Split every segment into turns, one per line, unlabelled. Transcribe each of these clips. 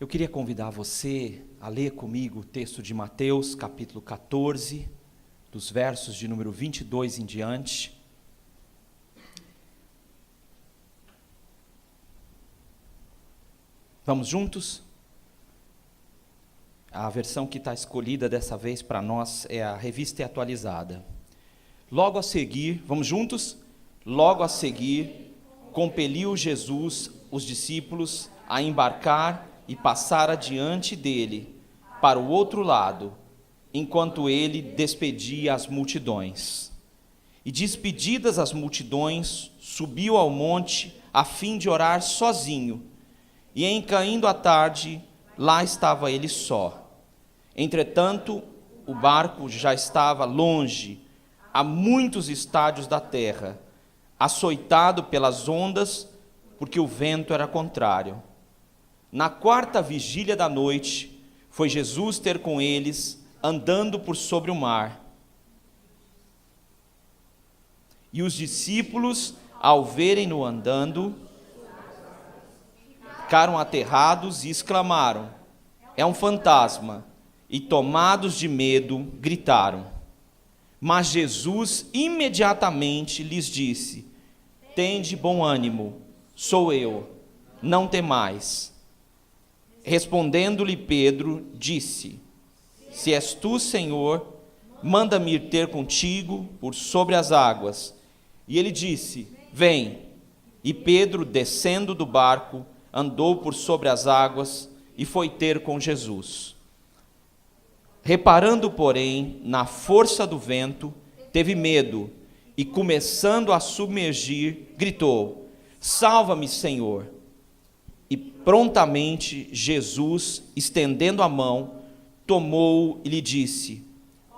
Eu queria convidar você a ler comigo o texto de Mateus, capítulo 14, dos versos de número 22 em diante. Vamos juntos? A versão que está escolhida dessa vez para nós é a Revista Atualizada. Logo a seguir, vamos juntos? Logo a seguir, compeliu Jesus os discípulos a embarcar e passar adiante dele para o outro lado, enquanto ele despedia as multidões. E despedidas as multidões, subiu ao monte a fim de orar sozinho. E em caindo a tarde, lá estava ele só. Entretanto, o barco já estava longe, a muitos estádios da terra, açoitado pelas ondas, porque o vento era contrário. Na quarta vigília da noite, foi Jesus ter com eles, andando por sobre o mar. E os discípulos, ao verem-no andando, ficaram aterrados e exclamaram: é um fantasma! E tomados de medo, gritaram. Mas Jesus imediatamente lhes disse: tende bom ânimo, sou eu, não temais. Respondendo-lhe Pedro, disse: se és tu, Senhor, manda-me ir ter contigo por sobre as águas. E ele disse: vem. E Pedro, descendo do barco, andou por sobre as águas e foi ter com Jesus. Reparando, porém, na força do vento, teve medo e, começando a submergir, gritou: salva-me, Senhor! E prontamente Jesus, estendendo a mão, tomou-o e lhe disse: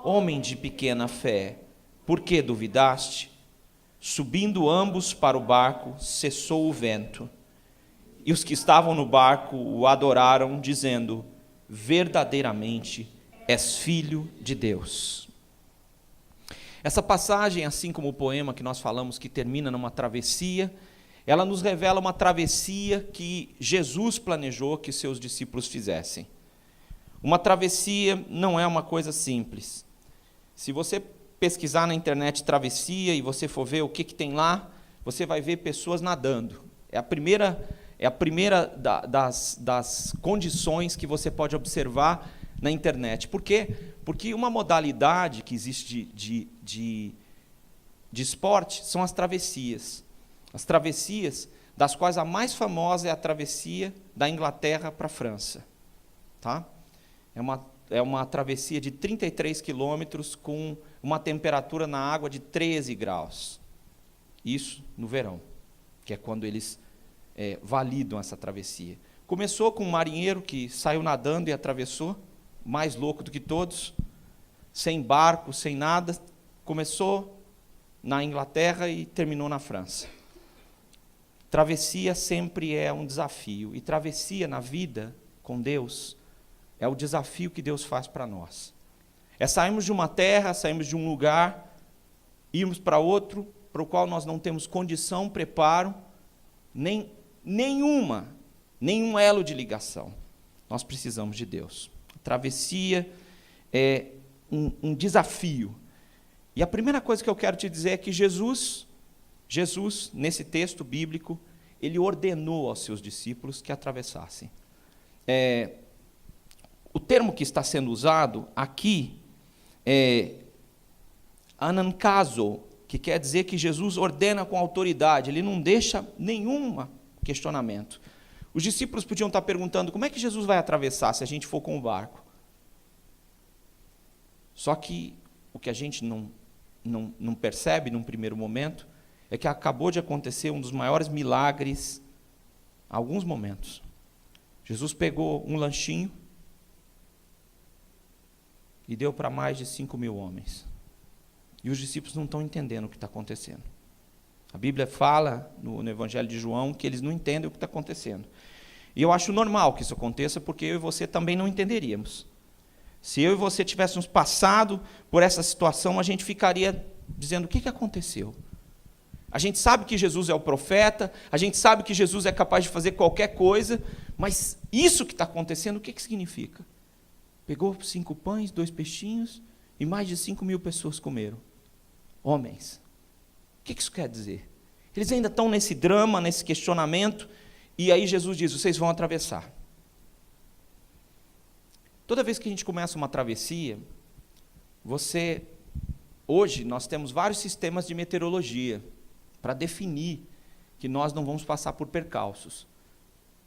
homem de pequena fé, por que duvidaste? Subindo ambos para o barco, cessou o vento. E os que estavam no barco o adoraram, dizendo: verdadeiramente és filho de Deus. Essa passagem, assim como o poema que nós falamos, que termina numa travessia, ela nos revela uma travessia que Jesus planejou que seus discípulos fizessem. Uma travessia não é uma coisa simples. Se você pesquisar na internet travessia e você for ver o que tem lá, você vai ver pessoas nadando. É a primeira das condições que você pode observar na internet. Por quê? Porque uma modalidade que existe de esporte são as travessias. As travessias, das quais a mais famosa é a travessia da Inglaterra para a França. Tá? É uma travessia de 33 quilômetros com uma temperatura na água de 13 graus. Isso no verão, que é quando eles validam essa travessia. Começou com um marinheiro que saiu nadando e atravessou, mais louco do que todos, sem barco, sem nada. Começou na Inglaterra e terminou na França. Travessia sempre é um desafio, e travessia na vida com Deus é o desafio que Deus faz para nós. É sairmos de uma terra, sairmos de um lugar, irmos para outro, para o qual nós não temos condição, preparo, nenhum elo de ligação. Nós precisamos de Deus. A travessia é um desafio. E a primeira coisa que eu quero te dizer é que Jesus, nesse texto bíblico, ele ordenou aos seus discípulos que atravessassem. O termo que está sendo usado aqui é anankazo, que quer dizer que Jesus ordena com autoridade, ele não deixa nenhum questionamento. Os discípulos podiam estar perguntando: como é que Jesus vai atravessar se a gente for com o barco? Só que o que a gente não percebe num primeiro momento é que acabou de acontecer um dos maiores milagres há alguns momentos. Jesus pegou um lanchinho e deu para mais de 5.000 homens. E os discípulos não estão entendendo o que está acontecendo. A Bíblia fala no Evangelho de João que eles não entendem o que está acontecendo. E eu acho normal que isso aconteça, porque eu e você também não entenderíamos. Se eu e você tivéssemos passado por essa situação, a gente ficaria dizendo: o que aconteceu? A gente sabe que Jesus é o profeta, a gente sabe que Jesus é capaz de fazer qualquer coisa, mas isso que está acontecendo, o que significa? Pegou 5 pães, 2 peixinhos, e mais de 5.000 pessoas comeram. Homens. O que isso quer dizer? Eles ainda estão nesse drama, nesse questionamento, e aí Jesus diz, vocês vão atravessar. Toda vez que a gente começa uma travessia, hoje nós temos vários sistemas de meteorologia, para definir que nós não vamos passar por percalços.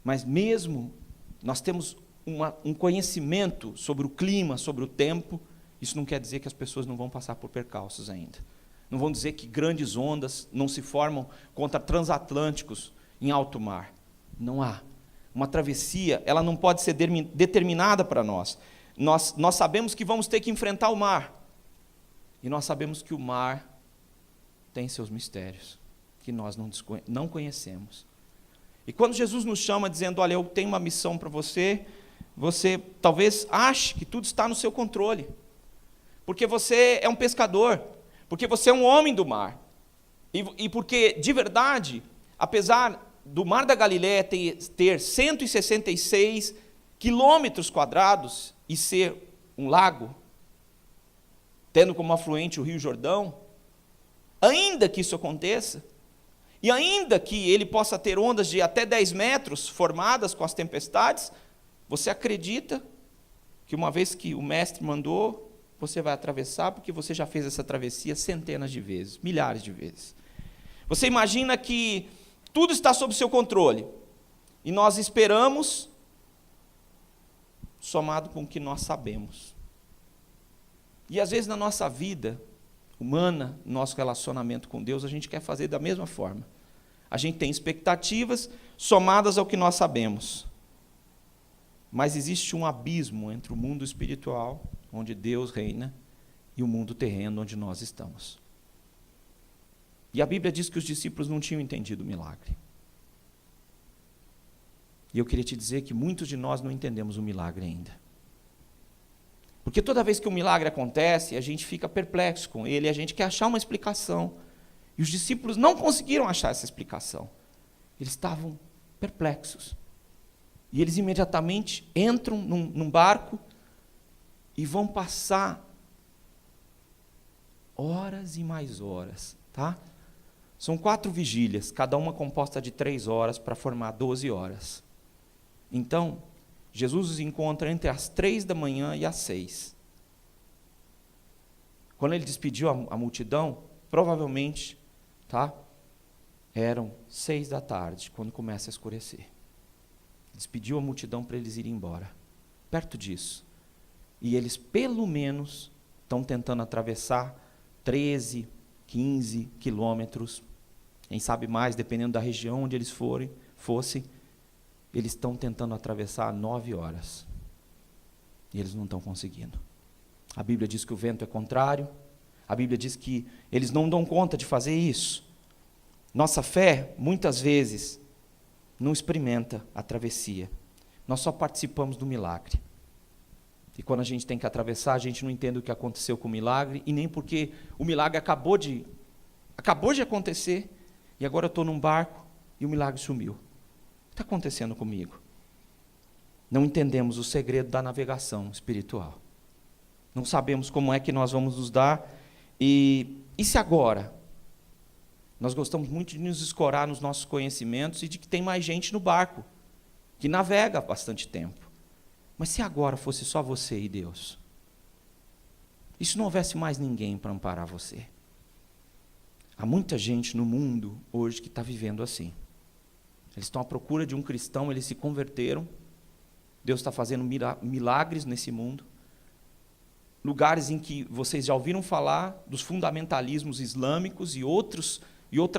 Mas mesmo nós temos um conhecimento sobre o clima, sobre o tempo, isso não quer dizer que as pessoas não vão passar por percalços ainda. Não vão dizer que grandes ondas não se formam contra transatlânticos em alto mar. Não há. Uma travessia, ela não pode ser determinada para nós. Nós sabemos que vamos ter que enfrentar o mar. E nós sabemos que o mar tem seus mistérios, que nós não conhecemos. E quando Jesus nos chama dizendo, olha, eu tenho uma missão para você, você talvez ache que tudo está no seu controle, porque você é um pescador, porque você é um homem do mar, e porque, de verdade, apesar do Mar da Galileia ter 166 quilômetros quadrados e ser um lago, tendo como afluente o Rio Jordão, ainda que isso aconteça, e ainda que ele possa ter ondas de até 10 metros formadas com as tempestades, você acredita que uma vez que o mestre mandou, você vai atravessar, porque você já fez essa travessia centenas de vezes, milhares de vezes. Você imagina que tudo está sob seu controle, e nós esperamos, somado com o que nós sabemos. E às vezes na nossa vida humana, nosso relacionamento com Deus, a gente quer fazer da mesma forma. A gente tem expectativas somadas ao que nós sabemos. Mas existe um abismo entre o mundo espiritual, onde Deus reina, e o mundo terreno, onde nós estamos. E a Bíblia diz que os discípulos não tinham entendido o milagre. E eu queria te dizer que muitos de nós não entendemos o milagre ainda. Porque toda vez que um milagre acontece, a gente fica perplexo com ele, a gente quer achar uma explicação. E os discípulos não conseguiram achar essa explicação. Eles estavam perplexos. E eles imediatamente entram num barco e vão passar horas e mais horas. Tá? São 4 vigílias, cada uma composta de 3 horas para formar 12 horas. Então, Jesus os encontra entre as 3 da manhã e as 6. Quando ele despediu a multidão, provavelmente, eram 6 da tarde, quando começa a escurecer. Despediu a multidão para eles irem embora. Perto disso. E eles, pelo menos, estão tentando atravessar 13, 15 quilômetros. Quem sabe mais, dependendo da região onde eles fossem. Eles estão tentando atravessar 9 horas. E eles não estão conseguindo. A Bíblia diz que o vento é contrário. A Bíblia diz que eles não dão conta de fazer isso. Nossa fé, muitas vezes, não experimenta a travessia. Nós só participamos do milagre. E quando a gente tem que atravessar, a gente não entende o que aconteceu com o milagre, e nem porque o milagre acabou de acontecer, e agora eu estou num barco e o milagre sumiu. O que está acontecendo comigo? Não entendemos o segredo da navegação espiritual. Não sabemos como é que nós vamos nos dar. E se agora? Nós gostamos muito de nos escorar nos nossos conhecimentos e de que tem mais gente no barco, que navega há bastante tempo. Mas se agora fosse só você e Deus? E se não houvesse mais ninguém para amparar você? Há muita gente no mundo hoje que está vivendo assim. Eles estão à procura de um cristão, eles se converteram. Deus está fazendo milagres nesse mundo. Lugares em que vocês já ouviram falar dos fundamentalismos islâmicos e outras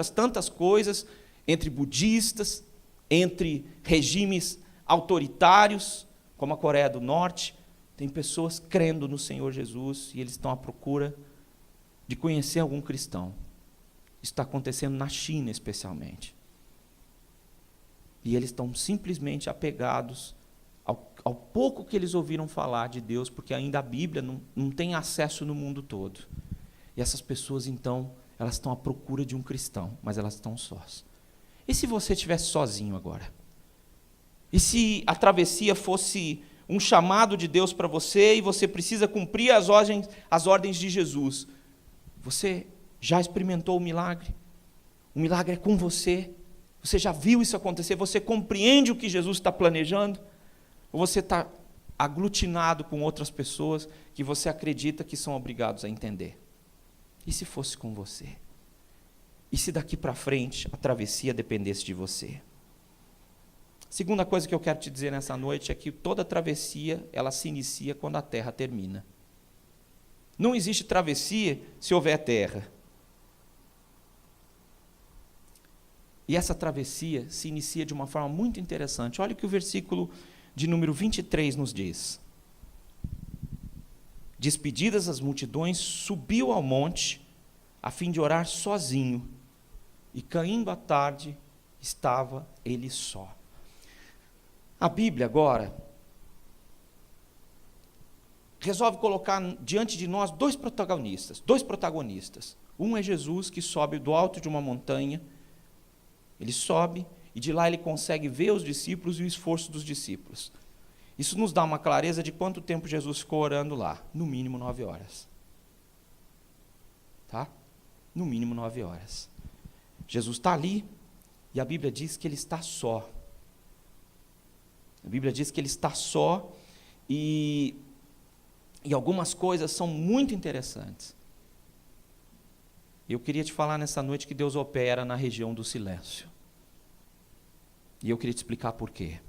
tantas coisas, entre budistas, entre regimes autoritários, como a Coreia do Norte. Tem pessoas crendo no Senhor Jesus e eles estão à procura de conhecer algum cristão. Isso está acontecendo na China, especialmente. E eles estão simplesmente apegados ao pouco que eles ouviram falar de Deus, porque ainda a Bíblia não tem acesso no mundo todo. E essas pessoas, então, elas estão à procura de um cristão, mas elas estão sós. E se você estivesse sozinho agora? E se a travessia fosse um chamado de Deus para você e você precisa cumprir as ordens de Jesus? Você já experimentou o milagre? O milagre é com você? Você já viu isso acontecer? Você compreende o que Jesus está planejando? Ou você está aglutinado com outras pessoas que você acredita que são obrigados a entender? E se fosse com você? E se daqui para frente a travessia dependesse de você? Segunda coisa que eu quero te dizer nessa noite é que toda travessia, ela se inicia quando a terra termina. Não existe travessia se houver terra. E essa travessia se inicia de uma forma muito interessante. Olha o que o versículo de número 23 nos diz. Despedidas as multidões, subiu ao monte, a fim de orar sozinho. E caindo a tarde, estava ele só. A Bíblia agora resolve colocar diante de nós dois protagonistas. Um é Jesus, que sobe do alto de uma montanha. Ele sobe e de lá ele consegue ver os discípulos e o esforço dos discípulos. Isso nos dá uma clareza de quanto tempo Jesus ficou orando lá. No mínimo 9 horas. Tá? No mínimo 9 horas. Jesus está ali e a Bíblia diz que ele está só. A Bíblia diz que ele está só e algumas coisas são muito interessantes. Eu queria te falar nessa noite que Deus opera na região do silêncio. E eu queria te explicar por quê.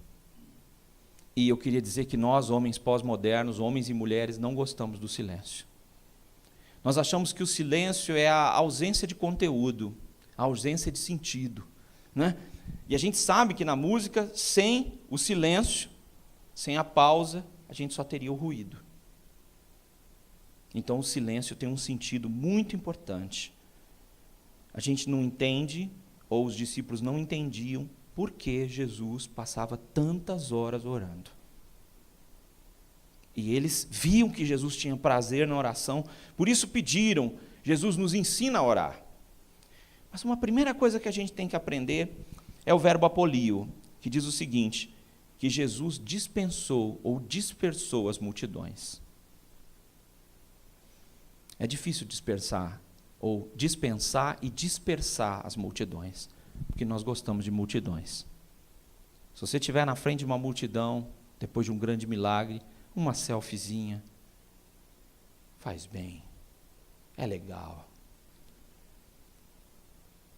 E eu queria dizer que nós, homens pós-modernos, homens e mulheres, não gostamos do silêncio. Nós achamos que o silêncio é a ausência de conteúdo, a ausência de sentido, né? E a gente sabe que na música, sem o silêncio, sem a pausa, a gente só teria o ruído. Então o silêncio tem um sentido muito importante. A gente não entende, ou os discípulos não entendiam, por que Jesus passava tantas horas orando. E eles viam que Jesus tinha prazer na oração, por isso pediram, Jesus nos ensina a orar. Mas uma primeira coisa que a gente tem que aprender é o verbo apolio, que diz o seguinte, que Jesus dispensou ou dispersou as multidões. É difícil dispensar e dispersar as multidões, porque nós gostamos de multidões. Se você estiver na frente de uma multidão, depois de um grande milagre, uma selfiezinha, faz bem, é legal.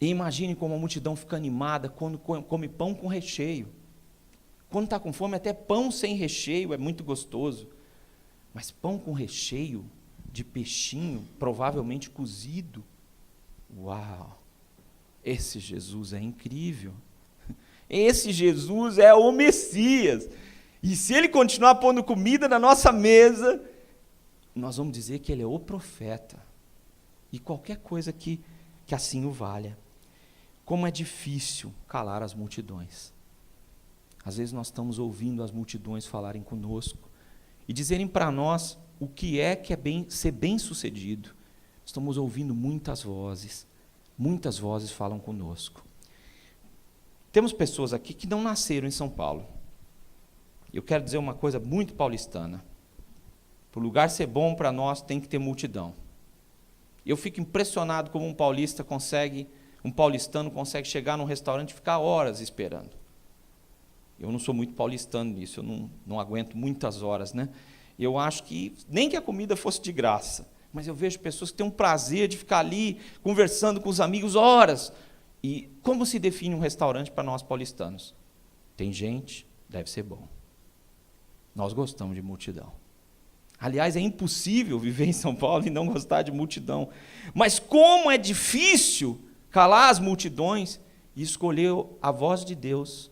E imagine como a multidão fica animada quando come pão com recheio. Quando está com fome, até pão sem recheio é muito gostoso. Mas pão com recheio de peixinho, provavelmente cozido. Uau! Esse Jesus é incrível. Esse Jesus é o Messias. E se ele continuar pondo comida na nossa mesa, nós vamos dizer que ele é o profeta. E qualquer coisa que assim o valha. Como é difícil calar as multidões. Às vezes nós estamos ouvindo as multidões falarem conosco e dizerem para nós o que é ser bem-sucedido. Estamos ouvindo muitas vozes falam conosco. Temos pessoas aqui que não nasceram em São Paulo. Eu quero dizer uma coisa muito paulistana. Para o lugar ser bom para nós, tem que ter multidão. Eu fico impressionado como um paulistano consegue chegar num restaurante e ficar horas esperando. Eu não sou muito paulistano nisso, eu não aguento muitas horas, né? Eu acho que, nem que a comida fosse de graça, mas eu vejo pessoas que têm um prazer de ficar ali, conversando com os amigos horas. E como se define um restaurante para nós paulistanos? Tem gente, deve ser bom. Nós gostamos de multidão. Aliás, é impossível viver em São Paulo e não gostar de multidão. Mas como é difícil calar as multidões e escolher a voz de Deus.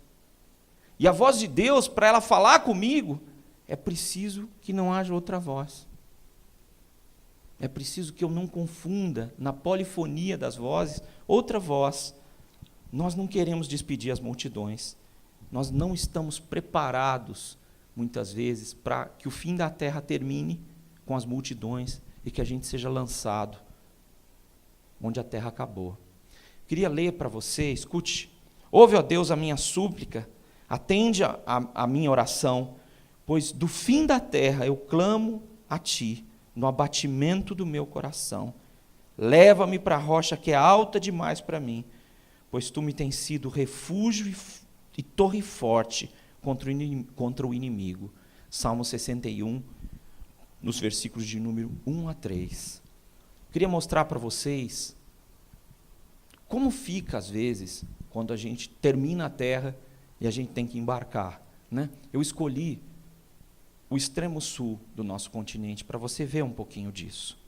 E a voz de Deus, para ela falar comigo, é preciso que não haja outra voz. É preciso que eu não confunda, na polifonia das vozes, outra voz. Nós não queremos despedir as multidões. Nós não estamos preparados, muitas vezes, para que o fim da terra termine com as multidões e que a gente seja lançado onde a terra acabou. Queria ler para você, escute. Ouve, ó Deus, a minha súplica, atende a minha oração, pois do fim da terra eu clamo a Ti, no abatimento do meu coração. Leva-me para a rocha que é alta demais para mim, pois Tu me tens sido refúgio e torre forte contra o inimigo. Salmo 61, nos versículos de número 1 a 3. Queria mostrar para vocês como fica, às vezes, quando a gente termina a terra e a gente tem que embarcar, né? Eu escolhi o extremo sul do nosso continente para você ver um pouquinho disso.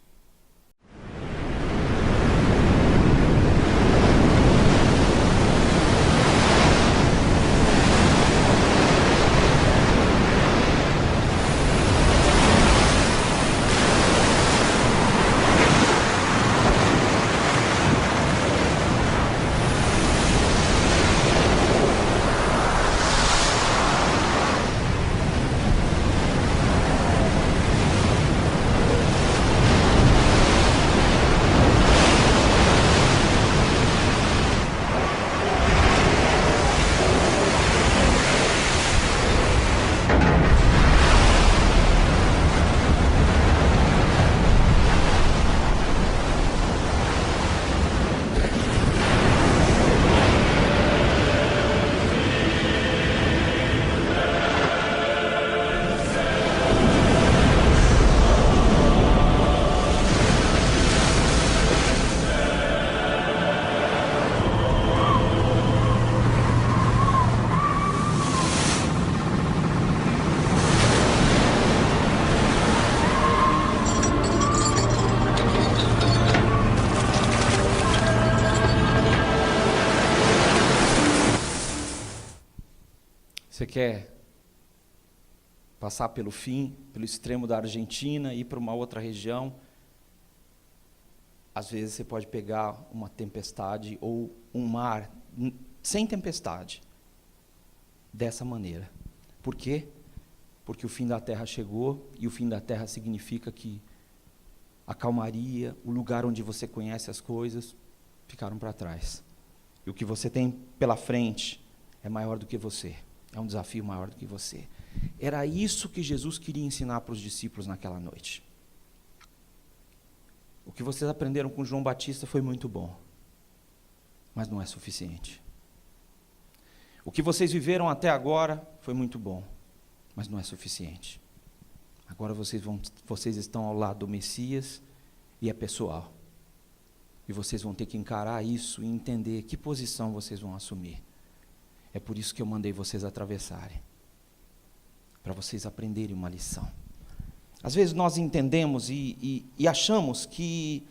Você quer passar pelo fim, pelo extremo da Argentina, ir para uma outra região? Às vezes você pode pegar uma tempestade ou um mar sem tempestade, dessa maneira. Por quê? Porque o fim da terra chegou, e o fim da terra significa que a calmaria, o lugar onde você conhece as coisas, ficaram para trás. E o que você tem pela frente é maior do que você. É um desafio maior do que você. Era isso que Jesus queria ensinar para os discípulos naquela noite. O que vocês aprenderam com João Batista foi muito bom, mas não é suficiente. O que vocês viveram até agora foi muito bom, mas não é suficiente. Agora vocês estão ao lado do Messias e é pessoal. E vocês vão ter que encarar isso e entender que posição vocês vão assumir. É por isso que eu mandei vocês atravessarem, para vocês aprenderem uma lição. Às vezes nós entendemos e achamos que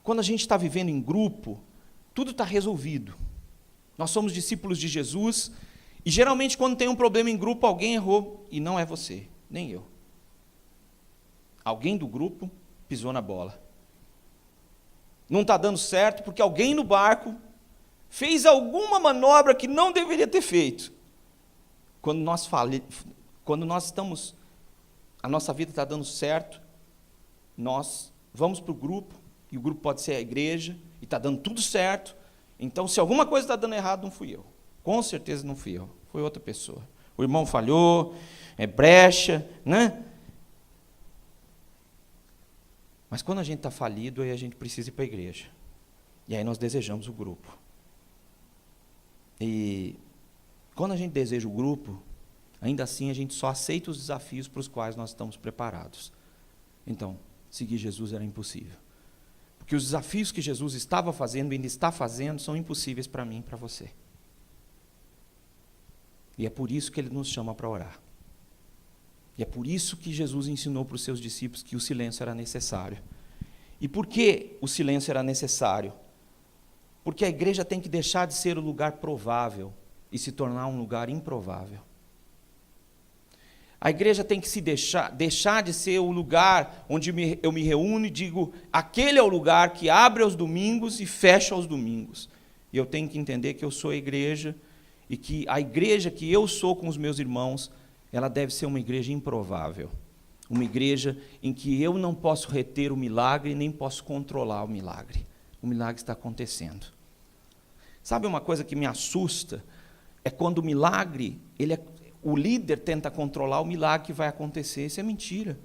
quando a gente está vivendo em grupo, tudo está resolvido. Nós somos discípulos de Jesus e geralmente quando tem um problema em grupo, alguém errou e não é você, nem eu. Alguém do grupo pisou na bola. Não está dando certo porque alguém no barco fez alguma manobra que não deveria ter feito. Quando nós estamos, a nossa vida está dando certo, nós vamos para o grupo, e o grupo pode ser a igreja, e está dando tudo certo. Então, se alguma coisa está dando errado, não fui eu. Com certeza não fui eu, foi outra pessoa. O irmão falhou, é brecha, né? Mas quando a gente está falido, aí a gente precisa ir para a igreja. E aí nós desejamos o grupo. E quando a gente deseja o grupo, ainda assim a gente só aceita os desafios para os quais nós estamos preparados. Então, seguir Jesus era impossível. Porque os desafios que Jesus estava fazendo e ainda está fazendo são impossíveis para mim e para você. E é por isso que Ele nos chama para orar. E é por isso que Jesus ensinou para os seus discípulos que o silêncio era necessário. E por que o silêncio era necessário? Porque a igreja tem que deixar de ser o lugar provável e se tornar um lugar improvável. A igreja tem que se deixar de ser o lugar onde eu me reúno e digo, aquele é o lugar que abre aos domingos e fecha aos domingos. E eu tenho que entender que eu sou a igreja e que a igreja que eu sou com os meus irmãos, ela deve ser uma igreja improvável. Uma igreja em que eu não posso reter o milagre nem posso controlar o milagre. o milagre está acontecendo. Sabe uma coisa que me assusta? É quando o milagre, o líder tenta controlar o milagre que vai acontecer. Isso é mentira.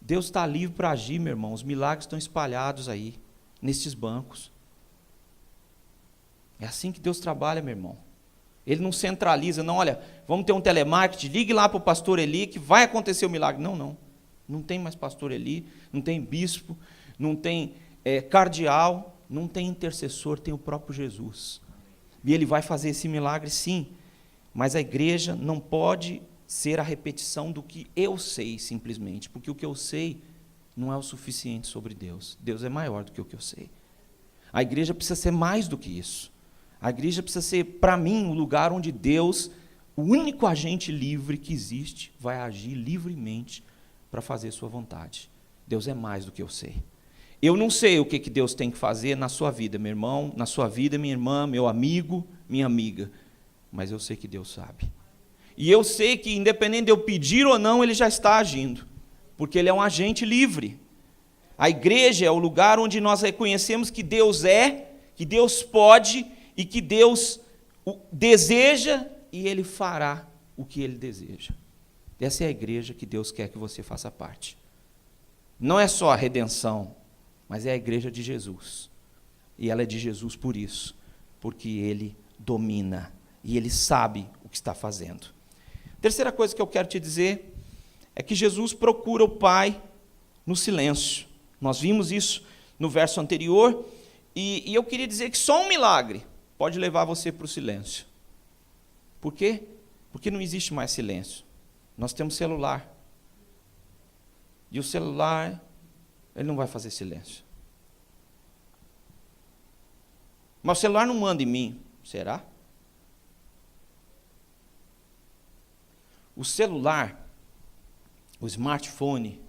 Deus está livre para agir, meu irmão. Os milagres estão espalhados aí, nestes bancos. É assim que Deus trabalha, meu irmão. Ele não centraliza, não, olha, vamos ter um telemarketing, ligue lá para o pastor Eli que vai acontecer o milagre. Não, não. Não tem mais pastor Eli, não tem bispo, não tem cardeal, não tem intercessor, tem o próprio Jesus. E ele vai fazer esse milagre sim, mas a igreja não pode ser a repetição do que eu sei simplesmente, porque o que eu sei não é o suficiente sobre Deus. Deus é maior do que o que eu sei. A igreja precisa ser mais do que isso. A igreja precisa ser, para mim, o lugar onde Deus, o único agente livre que existe, vai agir livremente para fazer sua vontade. Deus é mais do que eu sei. Eu não sei o que Deus tem que fazer na sua vida, meu irmão, na sua vida, minha irmã, meu amigo, minha amiga, mas eu sei que Deus sabe. E eu sei que, independente de eu pedir ou não, Ele já está agindo, porque Ele é um agente livre. A igreja é o lugar onde nós reconhecemos que Deus é, que Deus pode e que Deus deseja e Ele fará o que Ele deseja. Essa é a igreja que Deus quer que você faça parte. Não é só a redenção, mas é a igreja de Jesus. E ela é de Jesus por isso, porque Ele domina e Ele sabe o que está fazendo. Terceira coisa que eu quero te dizer é que Jesus procura o Pai no silêncio. Nós vimos isso no verso anterior, e eu queria dizer que só um milagre pode levar você para o silêncio. Por quê? Porque não existe mais silêncio. Nós temos celular. E o celular, ele não vai fazer silêncio. Mas o celular não manda em mim, será? O celular, o smartphone,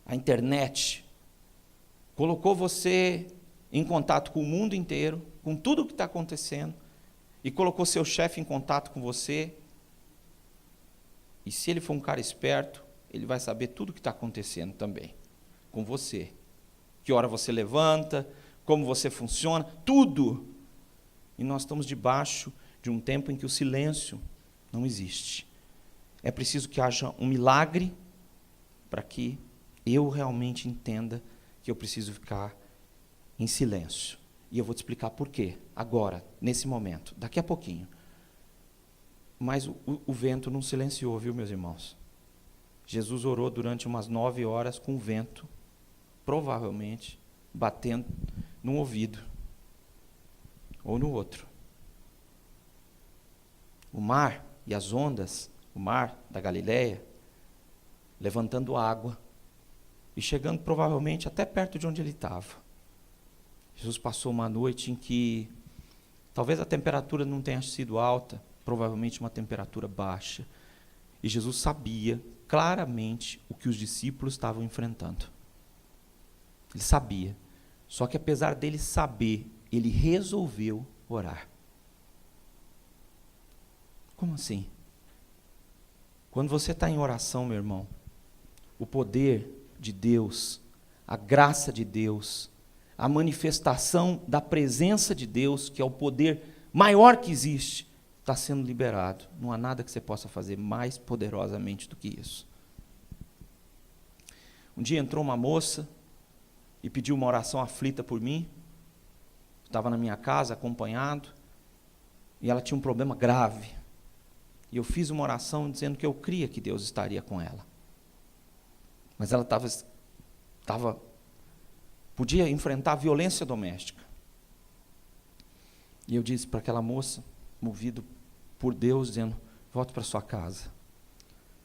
a internet, colocou você em contato com o mundo inteiro, com tudo o que está acontecendo, e colocou seu chefe em contato com você. E se ele for um cara esperto, ele vai saber tudo o que está acontecendo também, com você. Que hora você levanta, como você funciona, tudo. E nós estamos debaixo de um tempo em que o silêncio não existe. É preciso que haja um milagre para que eu realmente entenda que eu preciso ficar em silêncio. E eu vou te explicar por quê, agora, nesse momento, daqui a pouquinho. Mas o vento não silenciou, viu, meus irmãos? Jesus orou durante umas 9 horas com o vento, provavelmente, batendo num ouvido ou no outro. O mar e as ondas, o mar da Galileia, levantando água e chegando provavelmente até perto de onde ele estava. Jesus passou uma noite em que talvez a temperatura não tenha sido alta, provavelmente uma temperatura baixa. E Jesus sabia claramente o que os discípulos estavam enfrentando. Ele sabia. Só que apesar dele saber, ele resolveu orar. Como assim? Quando você está em oração, meu irmão, o poder de Deus, a graça de Deus, a manifestação da presença de Deus, que é o poder maior que existe, está sendo liberado. Não há nada que você possa fazer mais poderosamente do que isso. Um dia entrou uma moça e pediu uma oração aflita por mim. Estava na minha casa, acompanhado, e ela tinha um problema grave. E eu fiz uma oração dizendo que eu cria que Deus estaria com ela. Mas ela podia enfrentar violência doméstica. E eu disse para aquela moça, movido por Deus, dizendo, volte para sua casa.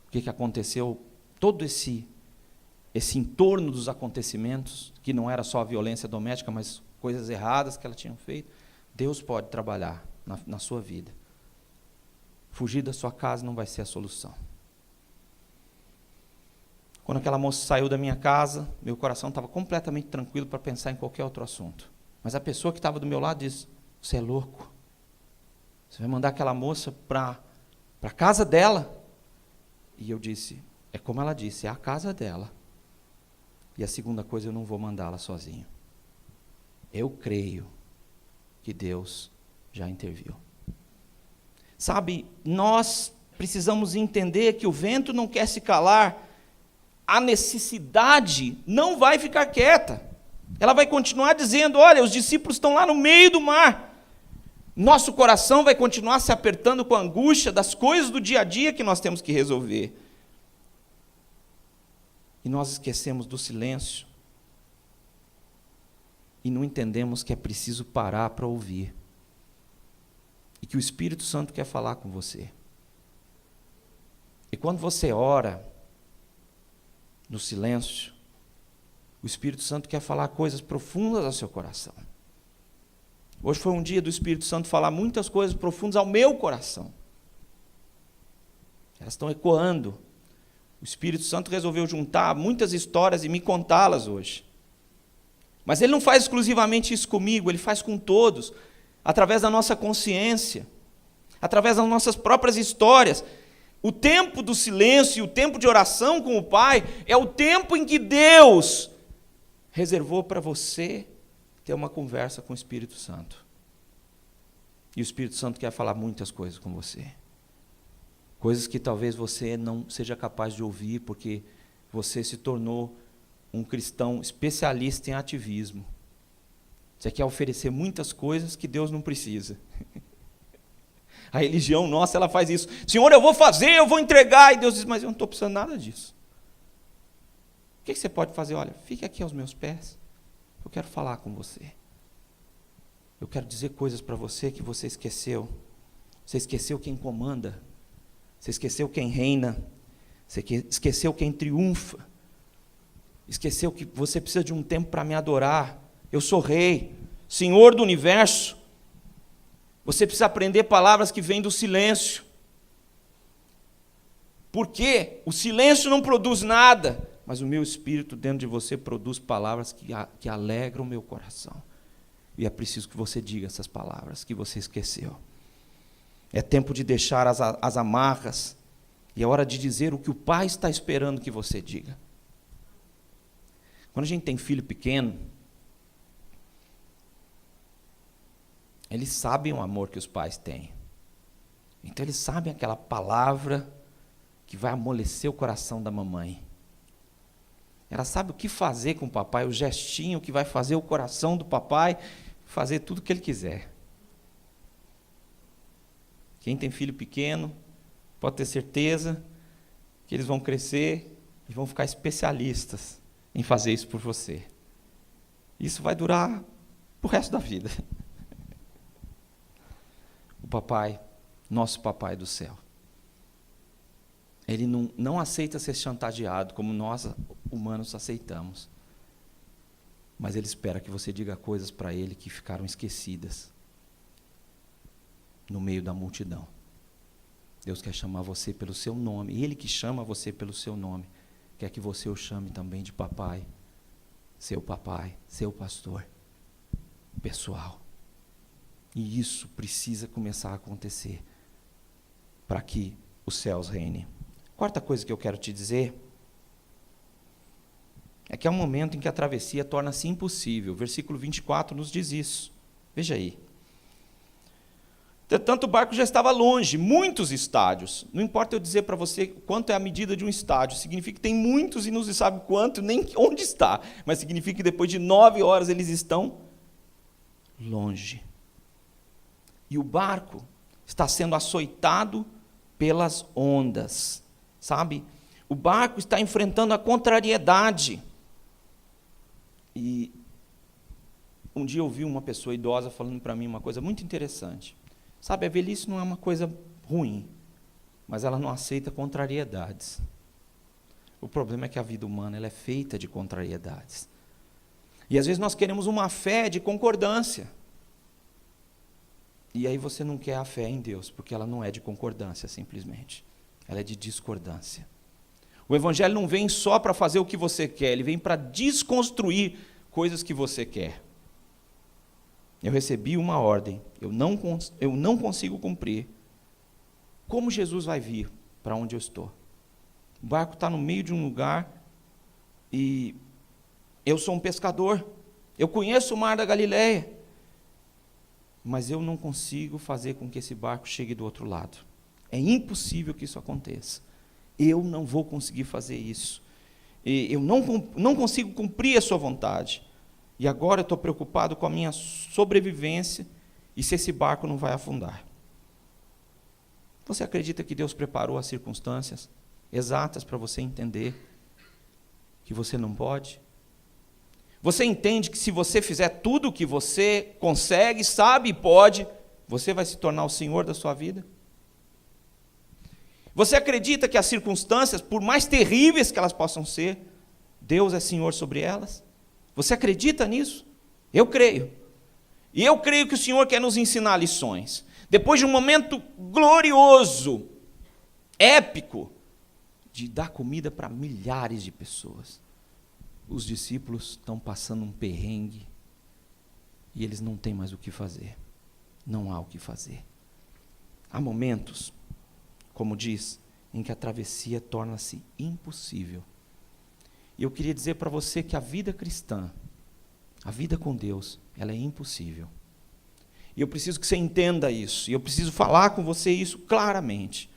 O que aconteceu? Todo esse entorno dos acontecimentos, que não era só a violência doméstica, mas coisas erradas que ela tinha feito, Deus pode trabalhar na sua vida. Fugir da sua casa não vai ser a solução. Quando aquela moça saiu da minha casa, meu coração estava completamente tranquilo para pensar em qualquer outro assunto. Mas a pessoa que estava do meu lado disse, você é louco? Você vai mandar aquela moça para a casa dela? E eu disse, é como ela disse, é a casa dela. E a segunda coisa, eu não vou mandá-la sozinho. eu creio que Deus já interviu. Sabe, nós precisamos entender que o vento não quer se calar, a necessidade não vai ficar quieta. Ela vai continuar dizendo, olha, os discípulos estão lá no meio do mar. Nosso coração vai continuar se apertando com a angústia das coisas do dia a dia que nós temos que resolver. E nós esquecemos do silêncio. E não entendemos que é preciso parar para ouvir. E que o Espírito Santo quer falar com você. E quando você ora no silêncio, o Espírito Santo quer falar coisas profundas ao seu coração. Hoje foi um dia do Espírito Santo falar muitas coisas profundas ao meu coração. Elas estão ecoando. O Espírito Santo resolveu juntar muitas histórias e me contá-las hoje. Mas Ele não faz exclusivamente isso comigo, Ele faz com todos, através da nossa consciência, através das nossas próprias histórias. O tempo do silêncio e o tempo de oração com o Pai é o tempo em que Deus reservou para você ter uma conversa com o Espírito Santo. E o Espírito Santo quer falar muitas coisas com você. Coisas que talvez você não seja capaz de ouvir, porque você se tornou um cristão especialista em ativismo. Você quer oferecer muitas coisas que Deus não precisa. A religião nossa, ela faz isso. Senhor, eu vou fazer, eu vou entregar. E Deus diz, mas eu não estou precisando nada disso. O que você pode fazer? Olha, fique aqui aos meus pés. Eu quero falar com você. Eu quero dizer coisas para você que você esqueceu. Você esqueceu quem comanda. Você esqueceu quem reina. Você esqueceu quem triunfa. Esqueceu que você precisa de um tempo para me adorar. Eu sou rei, Senhor do universo. Você precisa aprender palavras que vêm do silêncio. Porque o silêncio não produz nada, mas o meu espírito dentro de você produz palavras que alegram o meu coração. E é preciso que você diga essas palavras que você esqueceu. É tempo de deixar as amarras, e é hora de dizer o que o Pai está esperando que você diga. Quando a gente tem filho pequeno, eles sabem o amor que os pais têm. Então eles sabem aquela palavra que vai amolecer o coração da mamãe. Ela sabe o que fazer com o papai, o gestinho que vai fazer o coração do papai fazer tudo o que ele quiser. Quem tem filho pequeno pode ter certeza que eles vão crescer e vão ficar especialistas em fazer isso por você. Isso vai durar o resto da vida. O papai, nosso papai do céu, ele não aceita ser chantageado como nós humanos aceitamos. Mas ele espera que você diga coisas para ele que ficaram esquecidas no meio da multidão. Deus quer chamar você pelo seu nome. E Ele que chama você pelo seu nome quer que você o chame também de papai, seu pastor, pessoal. E isso precisa começar a acontecer para que os céus reinem. Quarta coisa que eu quero te dizer é que é um momento em que a travessia torna-se impossível. O versículo 24 nos diz isso. Veja aí. Entretanto, o barco já estava longe, muitos estádios. Não importa eu dizer para você quanto é a medida de um estádio, significa que tem muitos e não se sabe quanto, nem onde está, mas significa que depois de 9 horas eles estão longe. E o barco está sendo açoitado pelas ondas, sabe? O barco está enfrentando a contrariedade. E um dia eu ouvi uma pessoa idosa falando para mim uma coisa muito interessante. Sabe, a velhice não é uma coisa ruim, mas ela não aceita contrariedades. O problema é que a vida humana ela é feita de contrariedades. E às vezes nós queremos uma fé de concordância. E aí você não quer a fé em Deus, porque ela não é de concordância simplesmente. Ela é de discordância. O Evangelho não vem só para fazer o que você quer, ele vem para desconstruir coisas que você quer. Eu recebi uma ordem, eu não consigo cumprir. Como Jesus vai vir para onde eu estou? O barco está no meio de um lugar e eu sou um pescador. eu conheço o mar da Galileia, mas eu não consigo fazer com que esse barco chegue do outro lado. É impossível que isso aconteça. Eu não vou conseguir fazer isso. Eu não consigo cumprir a sua vontade. E agora eu estou preocupado com a minha sobrevivência e se esse barco não vai afundar. Você acredita que Deus preparou as circunstâncias exatas para você entender que você não pode? Você entende que se você fizer tudo o que você consegue, sabe e pode, você vai se tornar o Senhor da sua vida? Você acredita que as circunstâncias, por mais terríveis que elas possam ser, Deus é Senhor sobre elas? Você acredita nisso? Eu creio. E eu creio que o Senhor quer nos ensinar lições. Depois de um momento glorioso, épico, de dar comida para milhares de pessoas, os discípulos estão passando um perrengue e eles não têm mais o que fazer. Não há o que fazer. Há momentos, como diz, em que a travessia torna-se impossível. E eu queria dizer para você que a vida cristã, a vida com Deus, ela é impossível. E eu preciso que você entenda isso. E eu preciso falar com você isso claramente.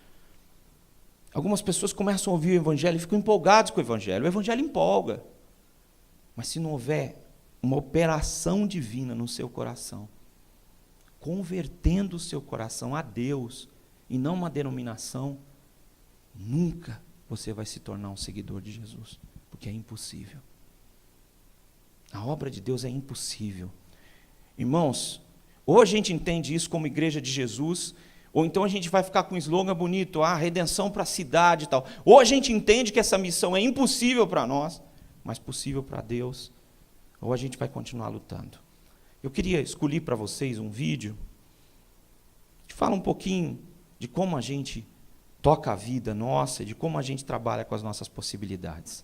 Algumas pessoas começam a ouvir o Evangelho e ficam empolgados com o Evangelho. O Evangelho empolga. Mas se não houver uma operação divina no seu coração, convertendo o seu coração a Deus, e não uma denominação, nunca você vai se tornar um seguidor de Jesus. Porque é impossível. A obra de Deus é impossível. Irmãos, ou a gente entende isso como igreja de Jesus, ou então a gente vai ficar com um slogan bonito, redenção para a cidade e tal. Ou a gente entende que essa missão é impossível para nós, mas possível para Deus, ou a gente vai continuar lutando. Eu queria escolher para vocês um vídeo que fala um pouquinho de como a gente toca a vida nossa, de como a gente trabalha com as nossas possibilidades.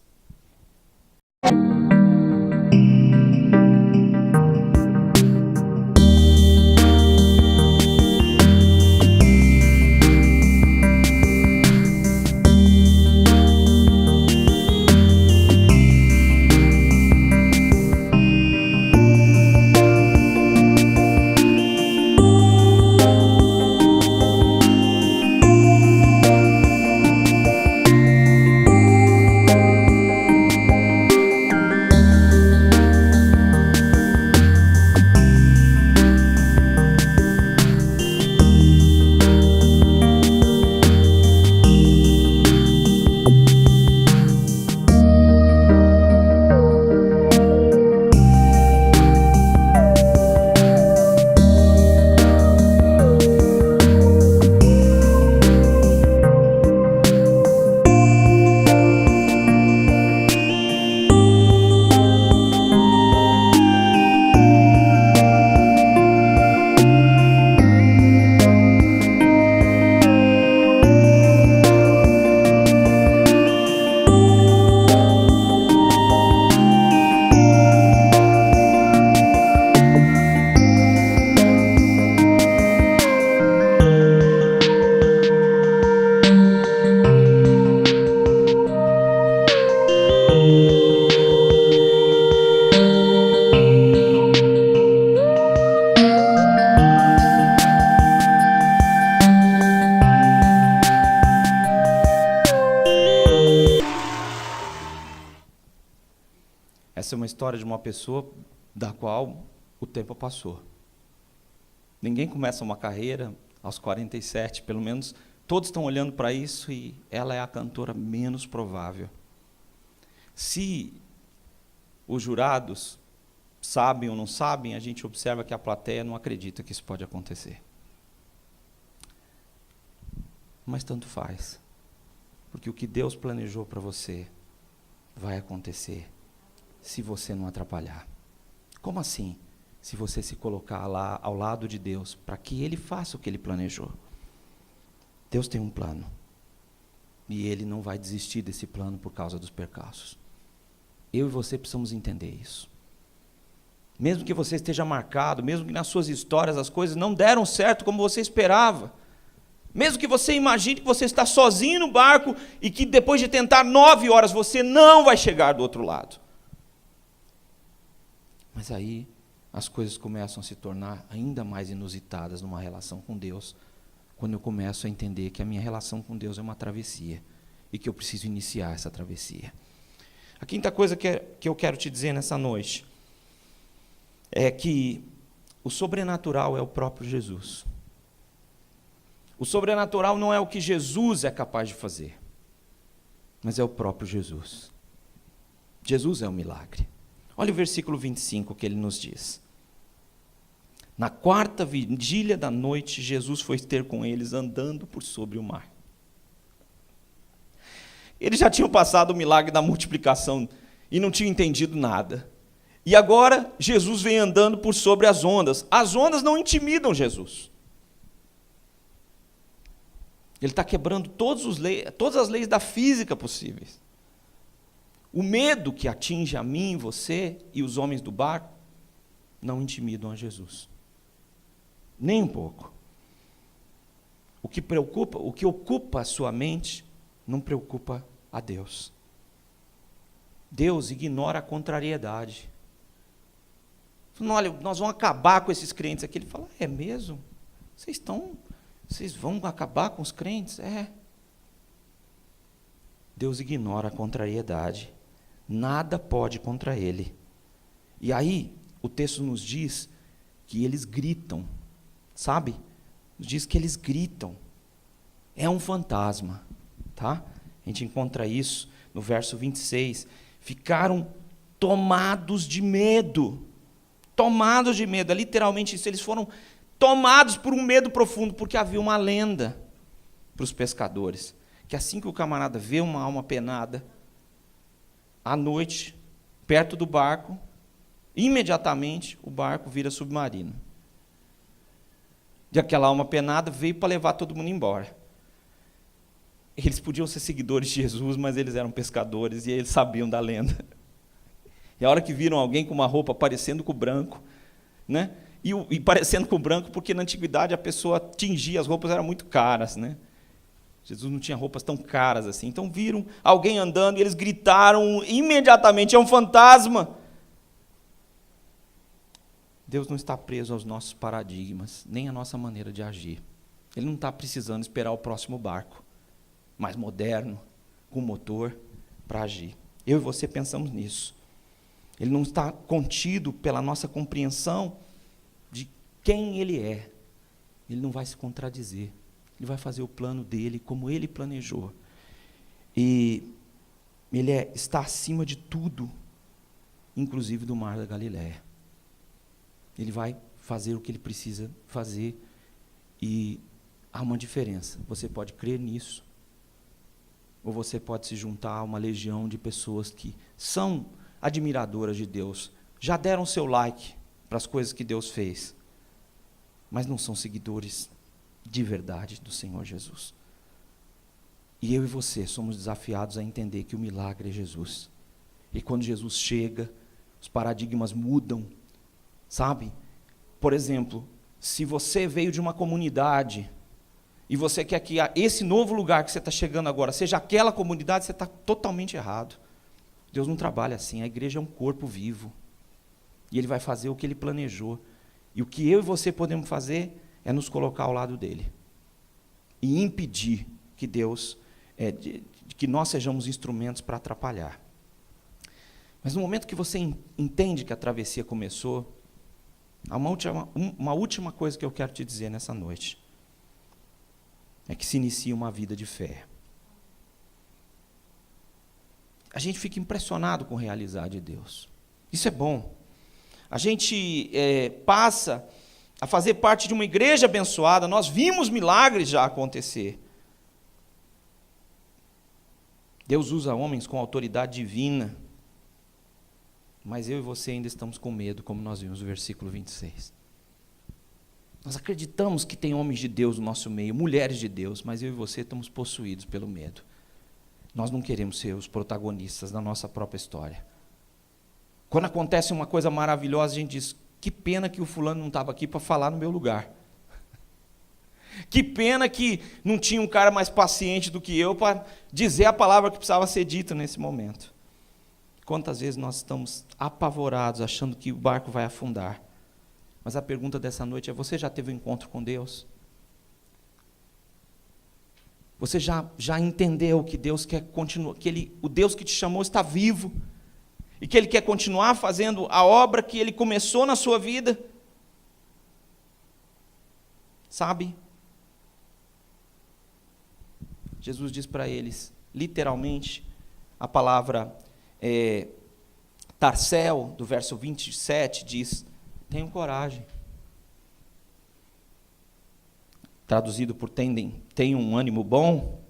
Essa é uma história de uma pessoa da qual o tempo passou. Ninguém começa uma carreira aos 47, pelo menos todos estão olhando para isso e ela é a cantora menos provável. Se os jurados sabem ou não sabem, a gente observa que a plateia não acredita que isso pode acontecer. Mas tanto faz, porque o que Deus planejou para você vai acontecer se você não atrapalhar. Como assim? Se você se colocar lá ao lado de Deus, para que Ele faça o que Ele planejou. Deus tem um plano. E Ele não vai desistir desse plano por causa dos percalços. Eu e você precisamos entender isso. Mesmo que você esteja marcado, mesmo que nas suas histórias as coisas não deram certo como você esperava, mesmo que você imagine que você está sozinho no barco e que depois de tentar 9 horas você não vai chegar do outro lado. Mas aí as coisas começam a se tornar ainda mais inusitadas numa relação com Deus, quando eu começo a entender que a minha relação com Deus é uma travessia e que eu preciso iniciar essa travessia. A quinta coisa que eu quero te dizer nessa noite é que o sobrenatural é o próprio Jesus. O sobrenatural não é o que Jesus é capaz de fazer, mas é o próprio Jesus. Jesus é o milagre. Olha o versículo 25 que ele nos diz. Na quarta vigília da noite, Jesus foi ter com eles andando por sobre o mar. Eles já tinham passado o milagre da multiplicação e não tinham entendido nada. E agora Jesus vem andando por sobre as ondas. As ondas não intimidam Jesus. Ele está quebrando todas as leis da física possíveis. O medo que atinge a mim, você e os homens do barco não intimidam a Jesus. Nem um pouco. O que ocupa a sua mente, não preocupa a Deus. Deus ignora a contrariedade. Olha, nós vamos acabar com esses crentes aqui. Ele fala, é mesmo? Vocês vão acabar com os crentes? É. Deus ignora a contrariedade. Nada pode contra ele. E aí, o texto nos diz que eles gritam. Sabe? Nos diz que eles gritam. É um fantasma. Tá? A gente encontra isso no verso 26. Ficaram tomados de medo. Tomados de medo. É literalmente isso. Eles foram tomados por um medo profundo, porque havia uma lenda para os pescadores, que assim que o camarada vê uma alma penada, à noite, perto do barco, imediatamente o barco vira submarino. E aquela alma penada veio para levar todo mundo embora. Eles podiam ser seguidores de Jesus, mas eles eram pescadores e eles sabiam da lenda. E a hora que viram alguém com uma roupa parecendo com o branco, né? E parecendo com o branco, porque na antiguidade a pessoa tingia, as roupas eram muito caras, né? Jesus não tinha roupas tão caras assim. Então viram alguém andando e eles gritaram imediatamente, é um fantasma. Deus não está preso aos nossos paradigmas, nem à nossa maneira de agir. Ele não está precisando esperar o próximo barco, mais moderno, com motor, para agir. Eu e você pensamos nisso. Ele não está contido pela nossa compreensão de quem Ele é. Ele não vai se contradizer. Ele vai fazer o plano dele como Ele planejou. E Ele está acima de tudo, inclusive do mar da Galileia. Ele vai fazer o que Ele precisa fazer. E há uma diferença. Você pode crer nisso, ou você pode se juntar a uma legião de pessoas que são admiradoras de Deus, já deram seu like para as coisas que Deus fez, mas não são seguidores de verdade do Senhor Jesus. E eu e você somos desafiados a entender que o milagre é Jesus. E quando Jesus chega, os paradigmas mudam, sabe? Por exemplo, se você veio de uma comunidade e você quer que esse novo lugar que você está chegando agora seja aquela comunidade, você está totalmente errado. Deus não trabalha assim, a igreja é um corpo vivo. E Ele vai fazer o que Ele planejou. E o que eu e você podemos fazer é nos colocar ao lado dEle. E impedir que que nós sejamos instrumentos para atrapalhar. Mas no momento que você entende que a travessia começou, há uma última coisa que eu quero te dizer nessa noite. É que se inicia uma vida de fé. A gente fica impressionado com a realidade de Deus. Isso é bom. A gente passa a fazer parte de uma igreja abençoada. Nós vimos milagres já acontecer. Deus usa homens com autoridade divina. Mas eu e você ainda estamos com medo, como nós vimos no versículo 26. Nós acreditamos que tem homens de Deus no nosso meio, mulheres de Deus, mas eu e você estamos possuídos pelo medo. Nós não queremos ser os protagonistas da nossa própria história. Quando acontece uma coisa maravilhosa, a gente diz, que pena que o fulano não estava aqui para falar no meu lugar. Que pena que não tinha um cara mais paciente do que eu para dizer a palavra que precisava ser dita nesse momento. Quantas vezes nós estamos apavorados, achando que o barco vai afundar. Mas a pergunta dessa noite é: você já teve um encontro com Deus? Você já entendeu que Deus quer continuar, que o Deus que te chamou está vivo, e que Ele quer continuar fazendo a obra que Ele começou na sua vida? Sabe? Jesus diz para eles, literalmente, a palavra Tarsel, do verso 27, diz: tenham coragem. Traduzido por tenham um ânimo bom,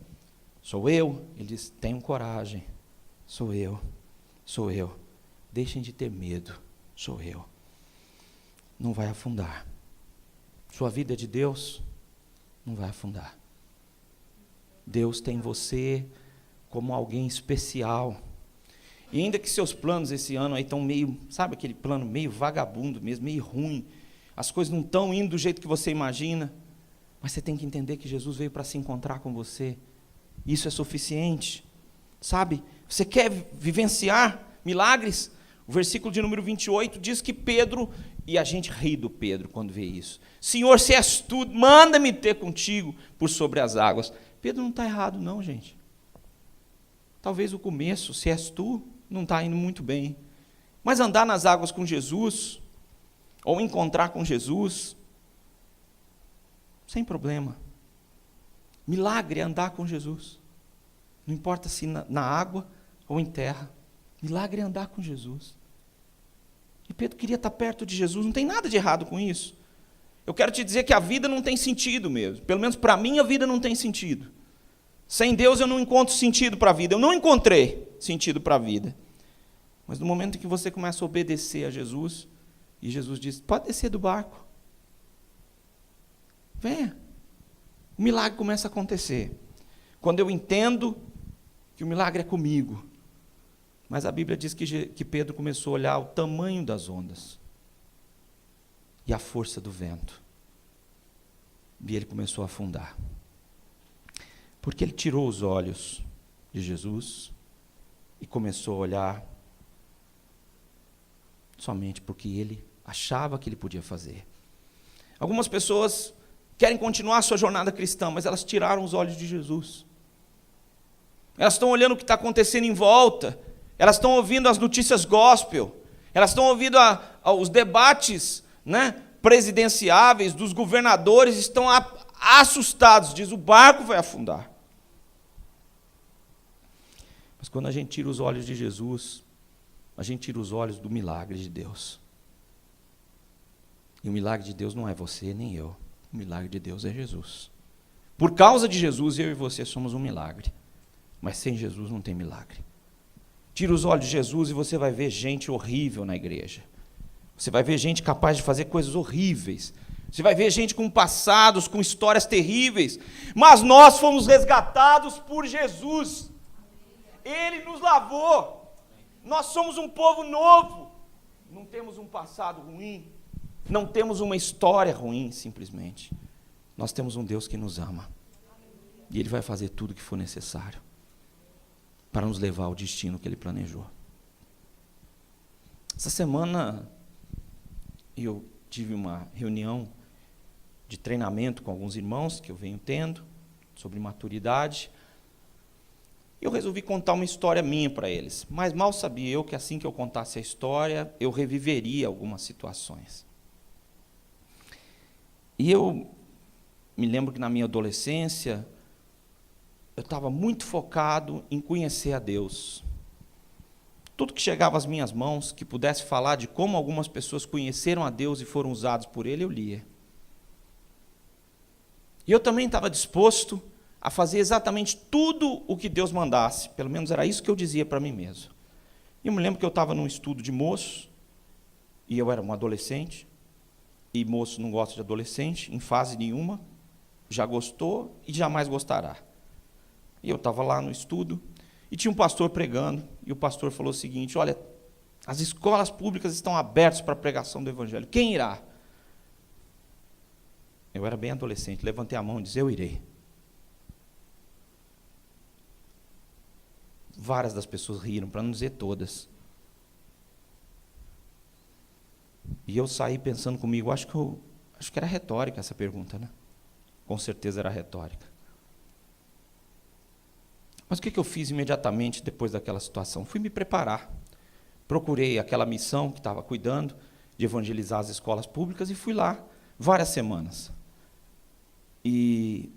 sou eu. Ele diz: tenham coragem, sou eu, sou eu. Deixem de ter medo, sou eu. Não vai afundar. Sua vida é de Deus, não vai afundar. Deus tem você como alguém especial. E ainda que seus planos esse ano aí estão meio, sabe aquele plano meio vagabundo mesmo, meio ruim, as coisas não estão indo do jeito que você imagina, mas você tem que entender que Jesus veio para se encontrar com você. Isso é suficiente. Sabe? Você quer vivenciar milagres? O versículo de número 28 diz que Pedro, e a gente ri do Pedro quando vê isso: Senhor, se és tu, manda-me ter contigo por sobre as águas. Pedro não está errado não, gente. Talvez o começo, se és tu, não está indo muito bem. Mas andar nas águas com Jesus, ou encontrar com Jesus, sem problema. Milagre é andar com Jesus. Não importa se na água ou em terra. Milagre é andar com Jesus. E Pedro queria estar perto de Jesus, não tem nada de errado com isso. Eu quero te dizer que a vida não tem sentido mesmo. Pelo menos para mim a vida não tem sentido. Sem Deus eu não encontro sentido para a vida. Eu não encontrei sentido para a vida. Mas no momento em que você começa a obedecer a Jesus, e Jesus diz: pode descer do barco. Venha. O milagre começa a acontecer. Quando eu entendo que o milagre é comigo. Mas a Bíblia diz que Pedro começou a olhar o tamanho das ondas e a força do vento. E ele começou a afundar. Porque ele tirou os olhos de Jesus e começou a olhar somente porque ele achava que ele podia fazer. Algumas pessoas querem continuar a sua jornada cristã, mas elas tiraram os olhos de Jesus. Elas estão olhando o que está acontecendo em volta, elas estão ouvindo as notícias gospel, elas estão ouvindo os debates, presidenciáveis dos governadores, estão assustados, diz: o barco vai afundar. Mas quando a gente tira os olhos de Jesus, a gente tira os olhos do milagre de Deus. E o milagre de Deus não é você nem eu. O milagre de Deus é Jesus. Por causa de Jesus, eu e você somos um milagre. Mas sem Jesus não tem milagre. Tira os olhos de Jesus e você vai ver gente horrível na igreja. Você vai ver gente capaz de fazer coisas horríveis. Você vai ver gente com passados, com histórias terríveis. Mas nós fomos resgatados por Jesus. Ele nos lavou. Nós somos um povo novo. Não temos um passado ruim. Não temos uma história ruim, simplesmente. Nós temos um Deus que nos ama. E Ele vai fazer tudo o que for necessário para nos levar ao destino que Ele planejou. Essa semana eu tive uma reunião de treinamento com alguns irmãos que eu venho tendo sobre maturidade. Eu resolvi contar uma história minha para eles, mas mal sabia eu que assim que eu contasse a história, eu reviveria algumas situações. E eu me lembro que na minha adolescência, eu estava muito focado em conhecer a Deus. Tudo que chegava às minhas mãos, que pudesse falar de como algumas pessoas conheceram a Deus e foram usados por Ele, eu lia. E eu também estava disposto a fazer exatamente tudo o que Deus mandasse. Pelo menos era isso que eu dizia para mim mesmo. E eu me lembro que eu estava num estudo de moço, e eu era um adolescente, e moço não gosta de adolescente, em fase nenhuma, já gostou e jamais gostará. E eu estava lá no estudo, e tinha um pastor pregando, e o pastor falou o seguinte: olha, as escolas públicas estão abertas para a pregação do Evangelho, quem irá? Eu era bem adolescente, levantei a mão e disse: eu irei. Várias das pessoas riram, para não dizer todas. E eu saí pensando comigo, acho que era retórica essa pergunta, né? Com certeza era retórica. Mas o que eu fiz imediatamente depois daquela situação? Fui me preparar. Procurei aquela missão que estava cuidando de evangelizar as escolas públicas e fui lá várias semanas. E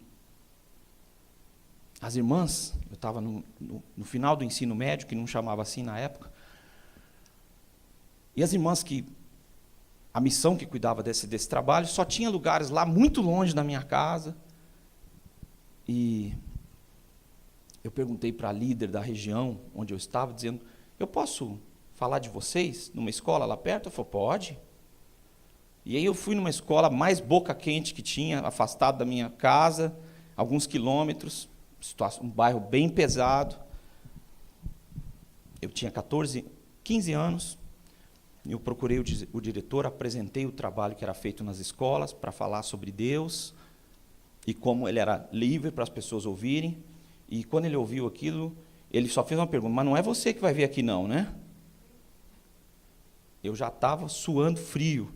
as irmãs, eu estava no final do ensino médio, que não chamava assim na época, e as irmãs a missão que cuidava desse trabalho, só tinha lugares lá muito longe da minha casa. E eu perguntei para a líder da região onde eu estava, dizendo, eu posso falar de vocês numa escola lá perto? Ela falou, pode. E aí eu fui numa escola mais boca quente que tinha, afastado da minha casa, alguns quilômetros, um bairro bem pesado. Eu tinha 15 anos, eu procurei o diretor, apresentei o trabalho que era feito nas escolas para falar sobre Deus e como ele era livre para as pessoas ouvirem. E quando ele ouviu aquilo, ele só fez uma pergunta, mas não é você que vai vir aqui não, né? Eu já estava suando frio.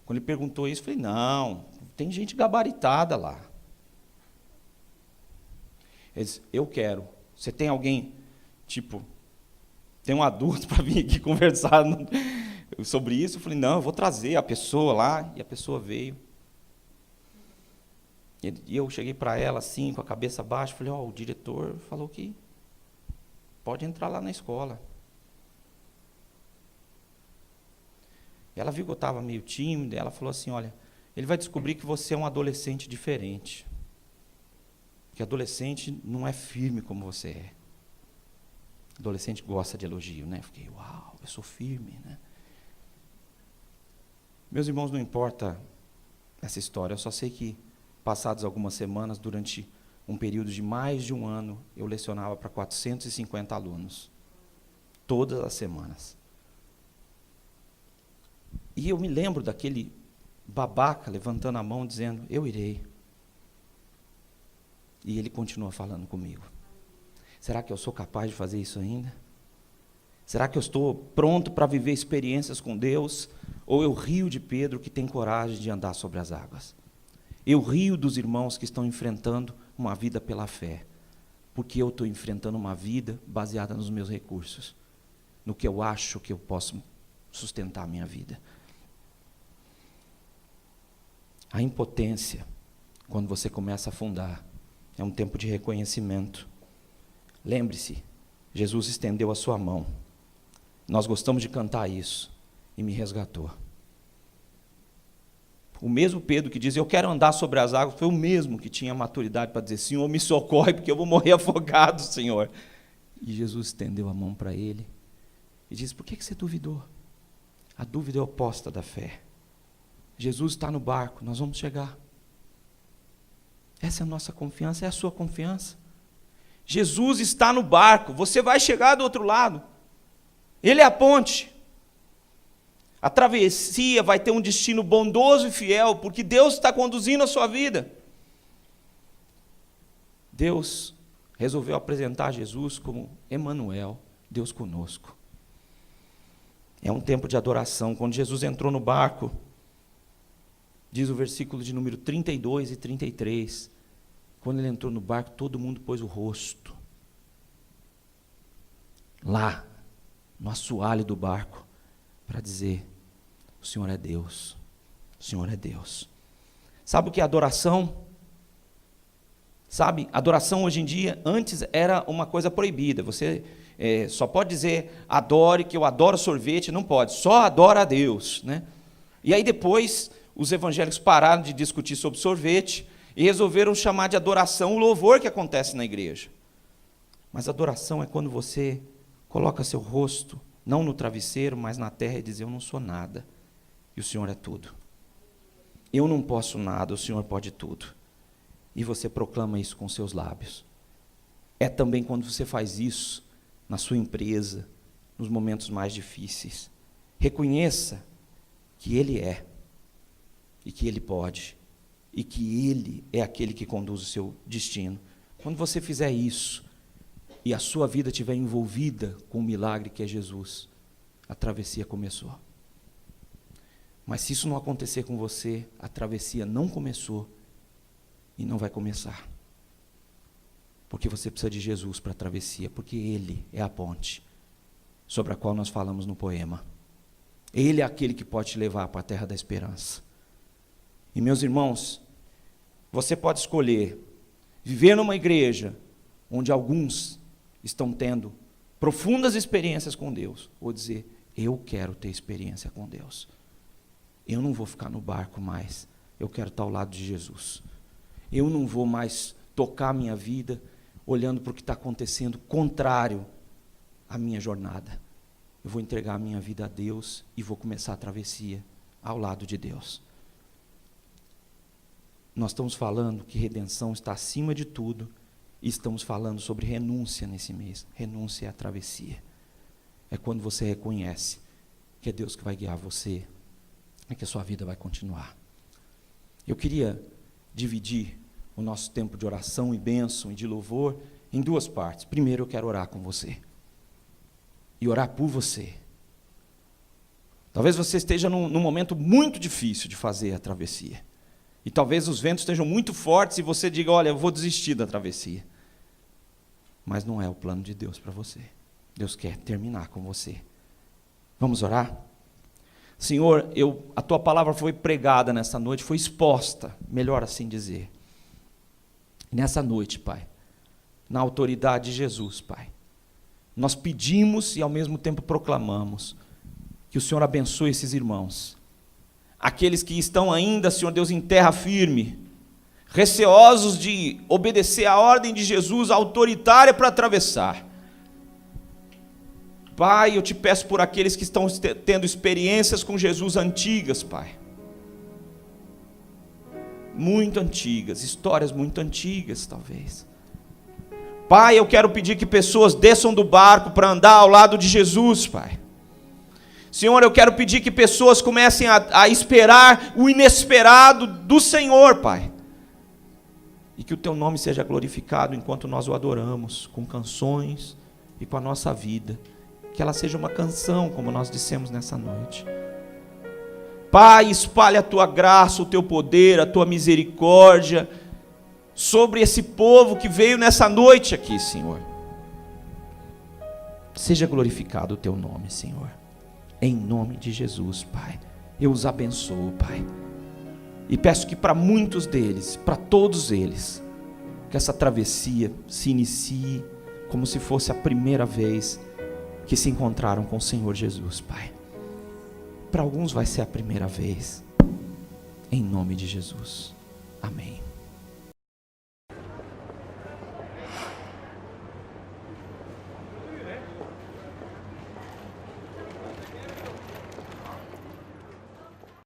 Quando ele perguntou isso, eu falei, não, tem gente gabaritada lá. Ele disse, eu quero. Você tem alguém, tem um adulto para vir aqui conversar sobre isso? Eu falei, não, eu vou trazer a pessoa lá. E a pessoa veio. E eu cheguei para ela assim, com a cabeça baixa, falei, o diretor falou que pode entrar lá na escola. Ela viu que eu estava meio tímida, ela falou assim, olha, ele vai descobrir que você é um adolescente diferente. Que adolescente não é firme como você é. Adolescente gosta de elogio, né? Fiquei, uau, eu sou firme, né? Meus irmãos, não importa essa história, eu só sei que passadas algumas semanas, durante um período de mais de um ano, eu lecionava para 450 alunos. Todas as semanas. E eu me lembro daquele babaca levantando a mão, dizendo, eu irei. E ele continua falando comigo. Será que eu sou capaz de fazer isso ainda? Será que eu estou pronto para viver experiências com Deus? Ou eu rio de Pedro, que tem coragem de andar sobre as águas? Eu rio dos irmãos que estão enfrentando uma vida pela fé, porque eu estou enfrentando uma vida baseada nos meus recursos, no que eu acho que eu posso sustentar a minha vida. A impotência, quando você começa a afundar, é um tempo de reconhecimento. Lembre-se, Jesus estendeu a sua mão. Nós gostamos de cantar isso, e me resgatou. O mesmo Pedro que diz, eu quero andar sobre as águas, foi o mesmo que tinha maturidade para dizer, Senhor, me socorre, porque eu vou morrer afogado, Senhor. E Jesus estendeu a mão para ele e disse, por que você duvidou? A dúvida é oposta da fé. Jesus está no barco, nós vamos chegar. Essa é a nossa confiança, é a sua confiança. Jesus está no barco, você vai chegar do outro lado. Ele é a ponte. A travessia vai ter um destino bondoso e fiel, porque Deus está conduzindo a sua vida. Deus resolveu apresentar Jesus como Emanuel, Deus conosco. É um tempo de adoração. Quando Jesus entrou no barco, diz o versículo de número 32 e 33, quando ele entrou no barco, todo mundo pôs o rosto lá, no assoalho do barco, para dizer, o Senhor é Deus, o Senhor é Deus. Sabe o que é adoração? Sabe, adoração hoje em dia, antes era uma coisa proibida, você só pode dizer, adore, que eu adoro sorvete, não pode, só adora a Deus, né? E aí depois, os evangélicos pararam de discutir sobre sorvete, e resolveram chamar de adoração o louvor que acontece na igreja. Mas adoração é quando você coloca seu rosto, não no travesseiro, mas na terra, e diz, eu não sou nada, e o Senhor é tudo. Eu não posso nada, o Senhor pode tudo. E você proclama isso com seus lábios. É também quando você faz isso na sua empresa, nos momentos mais difíceis. Reconheça que Ele é, e que Ele pode, e que Ele é aquele que conduz o seu destino. Quando você fizer isso, e a sua vida estiver envolvida com o milagre que é Jesus, a travessia começou. Mas se isso não acontecer com você, a travessia não começou e não vai começar. Porque você precisa de Jesus para a travessia, porque Ele é a ponte sobre a qual nós falamos no poema. Ele é aquele que pode te levar para a terra da esperança. E meus irmãos, você pode escolher viver numa igreja onde alguns estão tendo profundas experiências com Deus, ou dizer, eu quero ter experiência com Deus. Eu não vou ficar no barco mais, eu quero estar ao lado de Jesus. Eu não vou mais tocar a minha vida olhando para o que está acontecendo contrário à minha jornada. Eu vou entregar a minha vida a Deus e vou começar a travessia ao lado de Deus. Nós estamos falando que redenção está acima de tudo e estamos falando sobre renúncia nesse mês. Renúncia é a travessia. É quando você reconhece que é Deus que vai guiar você e que a sua vida vai continuar. Eu queria dividir o nosso tempo de oração e bênção e de louvor em duas partes. Primeiro eu quero orar com você. E orar por você. Talvez você esteja num momento muito difícil de fazer a travessia. E talvez os ventos estejam muito fortes e você diga, olha, eu vou desistir da travessia. Mas não é o plano de Deus para você. Deus quer terminar com você. Vamos orar? Senhor, a Tua palavra foi pregada nessa noite, foi exposta, melhor assim dizer. Nessa noite, Pai, na autoridade de Jesus, Pai, nós pedimos e ao mesmo tempo proclamamos que o Senhor abençoe esses irmãos, aqueles que estão ainda, Senhor Deus, em terra firme, receosos de obedecer à ordem de Jesus autoritária para atravessar. Pai, eu te peço por aqueles que estão tendo experiências com Jesus antigas, Pai. Muito antigas, histórias muito antigas, talvez. Pai, eu quero pedir que pessoas desçam do barco para andar ao lado de Jesus, Pai. Senhor, eu quero pedir que pessoas comecem a esperar o inesperado do Senhor, Pai. E que o Teu nome seja glorificado enquanto nós o adoramos, com canções e com a nossa vida. Que ela seja uma canção, como nós dissemos nessa noite. Pai, espalhe a Tua graça, o Teu poder, a Tua misericórdia sobre esse povo que veio nessa noite aqui, Senhor. Seja glorificado o Teu nome, Senhor. Em nome de Jesus, Pai. Eu os abençoo, Pai. E peço que para muitos deles, para todos eles, que essa travessia se inicie como se fosse a primeira vez que se encontraram com o Senhor Jesus, Pai. Para alguns vai ser a primeira vez. Em nome de Jesus. Amém.